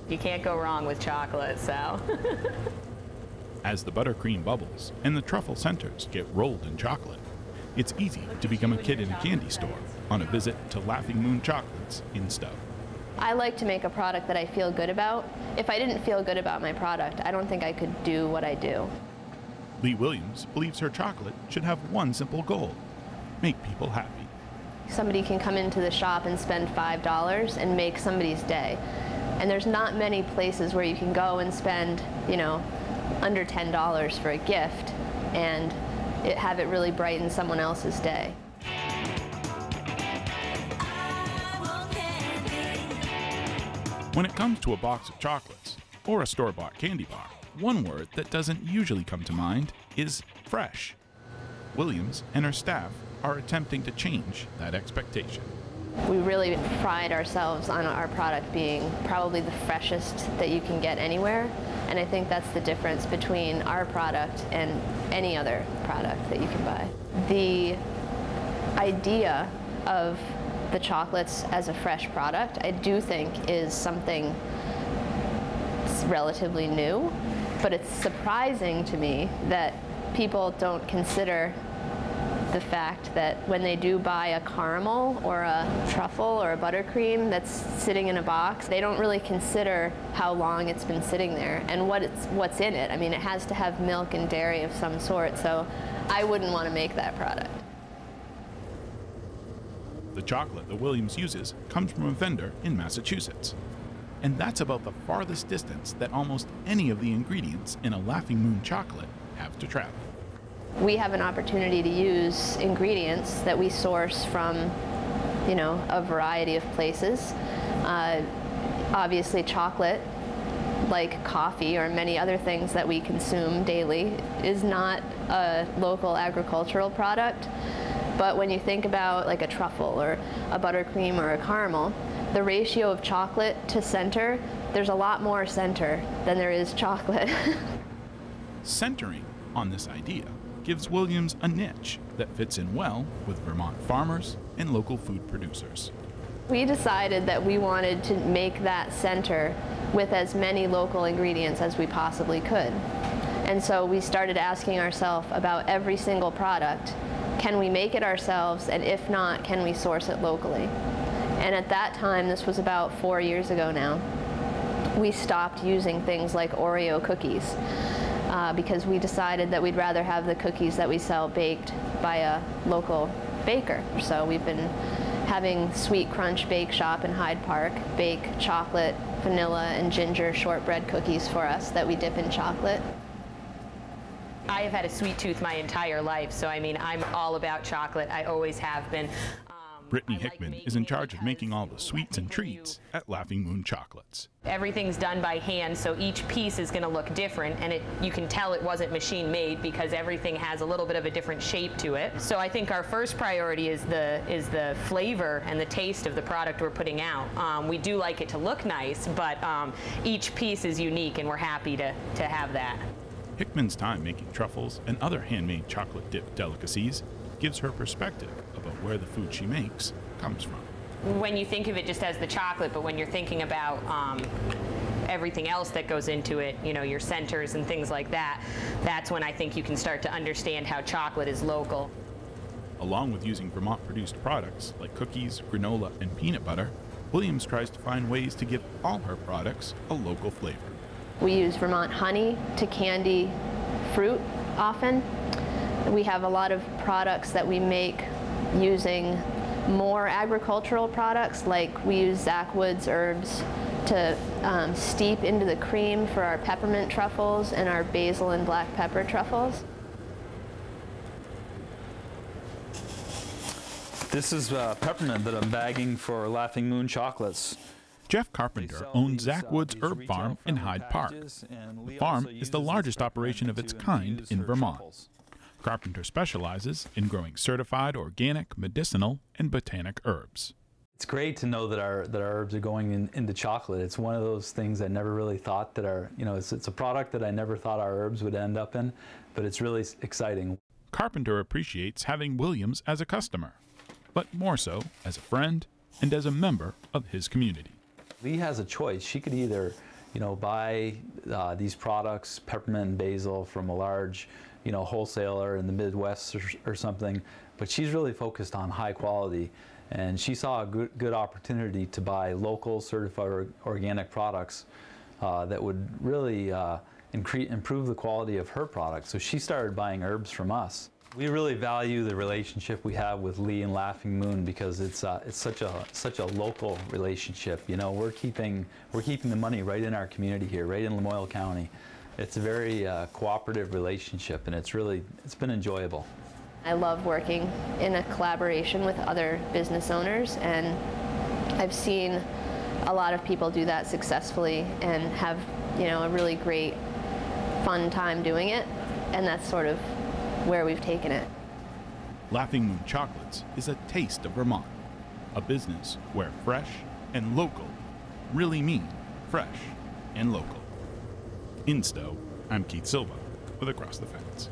You can't go wrong with chocolate, so. As the buttercream bubbles and the truffle centers get rolled in chocolate, it's easy to become a kid in a candy store on a visit to Laughing Moon Chocolates in Stowe. I like to make a product that I feel good about. If I didn't feel good about my product, I don't think I could do what I do. Lee Williams believes her chocolate should have one simple goal: make people happy. Somebody can come into the shop and spend $5 and make somebody's day. And there's not many places where you can go and spend, under $10 for a gift and have it really brighten someone else's day. When it comes to a box of chocolates or a store-bought candy bar, one word that doesn't usually come to mind is fresh. Williams and her staff are attempting to change that expectation. We really pride ourselves on our product being probably the freshest that you can get anywhere, and I think that's the difference between our product and any other product that you can buy. The idea of the chocolates as a fresh product, I do think is something relatively new, but it's surprising to me that people don't consider the fact that when they do buy a caramel or a truffle or a buttercream that's sitting in a box, they don't really consider how long it's been sitting there and what's in it. I mean, it has to have milk and dairy of some sort, so I wouldn't want to make that product. The chocolate that Williams uses comes from a vendor in Massachusetts. And that's about the farthest distance that almost any of the ingredients in a Laughing Moon chocolate have to travel. We have an opportunity to use ingredients that we source from, a variety of places. Obviously chocolate, like coffee or many other things that we consume daily, is not a local agricultural product. But when you think about like a truffle or a buttercream or a caramel, the ratio of chocolate to center, there's a lot more center than there is chocolate. Centering on this idea gives Williams a niche that fits in well with Vermont farmers and local food producers. We decided that we wanted to make that center with as many local ingredients as we possibly could. And so we started asking ourselves about every single product, can we make it ourselves, and if not, can we source it locally? And at that time, this was about 4 years ago now, we stopped using things like Oreo cookies because we decided that we'd rather have the cookies that we sell baked by a local baker. So we've been having Sweet Crunch Bake Shop in Hyde Park bake chocolate, vanilla, and ginger shortbread cookies for us that we dip in chocolate. I have had a sweet tooth my entire life, so I mean, I'm all about chocolate. I always have been. Brittany Hickman is in charge of making all the sweets and treats at Laughing Moon Chocolates. Everything's done by hand, so each piece is going to look different, and you can tell it wasn't machine made because everything has a little bit of a different shape to it. So I think our first priority is the flavor and the taste of the product we're putting out. We do like it to look nice, but each piece is unique, and we're happy to have that. Hickman's time making truffles and other handmade chocolate-dipped delicacies gives her perspective about where the food she makes comes from. When you think of it just as the chocolate, but when you're thinking about everything else that goes into it, your centers and things like that, that's when I think you can start to understand how chocolate is local. Along with using Vermont-produced products like cookies, granola, and peanut butter, Williams tries to find ways to give all her products a local flavor. We use Vermont honey to candy fruit often. We have a lot of products that we make using more agricultural products, like we use Zach Woods herbs to steep into the cream for our peppermint truffles and our basil and black pepper truffles. This is peppermint that I'm bagging for Laughing Moon Chocolates. Jeff Carpenter owns Zach Woods Herb Farm in Hyde Park. The farm is the largest operation of its kind in Vermont. Carpenter specializes in growing certified organic, medicinal, and botanic herbs. It's great to know that our herbs are going into chocolate. It's one of those things I never really thought that it's a product that I never thought our herbs would end up in, but it's really exciting. Carpenter appreciates having Williams as a customer, but more so as a friend and as a member of his community. Lee has a choice. She could either buy these products, peppermint and basil, from a large, wholesaler in the Midwest or something. But she's really focused on high quality, and she saw a good opportunity to buy local certified organic products that would really improve the quality of her products. So she started buying herbs from us. We really value the relationship we have with Lee and Laughing Moon because it's such a local relationship. We're keeping the money right in our community here, right in Lamoille County. It's a very cooperative relationship, and it's been enjoyable. I love working in a collaboration with other business owners, and I've seen a lot of people do that successfully and have a really great fun time doing it, and that's sort of where we've taken it. Laughing Moon Chocolates is a taste of Vermont, a business where fresh and local really mean fresh and local. In Stowe, I'm Keith Silva with Across the Fence.